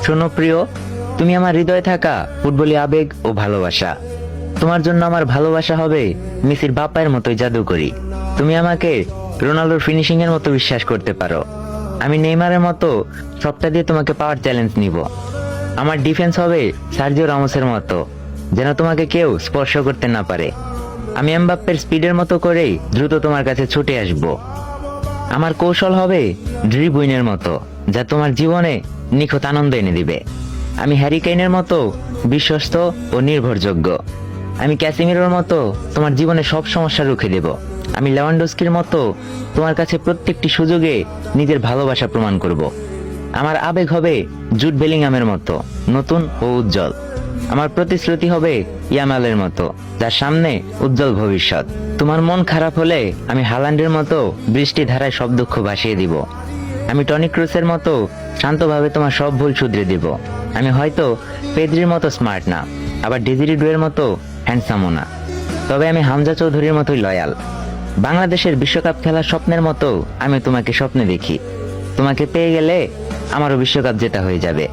শোনো প্রিয়, তুমি আমার হৃদয়ে থাকা ফুটবলি আবেগ ও ভালোবাসা। তোমার জন্য আমার ভালোবাসা হবে মেসির বাপায়ের মতোই জাদুকরি। তুমি আমাকে রোনাল্ডোর ফিনিশিং এর মতো বিশ্বাস করতে পারো। আমি নেইমারের মতো সবটা দিয়ে তোমাকে পাওয়ার চ্যালেঞ্জ নিব। আমার ডিফেন্স হবে সার্জিও রামোসের মতো, যেন তোমাকে কেউ স্পর্শ করতে না পারে। আমি এমবাপ্পের স্পিডের মতো করেই দ্রুত তোমার কাছে ছুটে আসব। আমার কৌশল হবে ড্রিবুইনের মতো, যা তোমার জীবনে নিখুঁত আনন্দ এনে দিবে। আমি হ্যারি কেইনের মতো বিশ্বস্ত ও নির্ভরযোগ্য। আমি ক্যাসিমিরোর মতো তোমার জীবনে সব সমস্যা রুখে দেব। আমি লেভানডস্কির মতো তোমার কাছে প্রত্যেকটি সুযোগে নিজের ভালোবাসা প্রমাণ করব। আমার আবেগ হবে জুড বেলিংহামের মতো নতুন ও উজ্জ্বল। আমার প্রতিশ্রুতি হবে ইয়ামালের মতো, যার সামনে উজ্জ্বল ভবিষ্যৎ। তোমার মন খারাপ হলে আমি হালান্ডের মতো বৃষ্টি ধারায় সব দুঃখ ভাসিয়ে দিব। আমি টনি ক্রুসের মতো শান্তভাবে তোমার সব ভুল শুধরে দিব। আমি হয়তো পেদ্রির মতো স্মার্ট না, আবার ডেজিরি ডুয়ের মতো হ্যান্ডসামও না, তবে আমি হামজা চৌধুরীর মতোই লয়াল। বাংলাদেশের বিশ্বকাপ খেলার স্বপ্নের মতো আমি তোমাকে স্বপ্নে দেখি। তোমাকে পেয়ে গেলে আমারও বিশ্বকাপ জেতা হয়ে যাবে।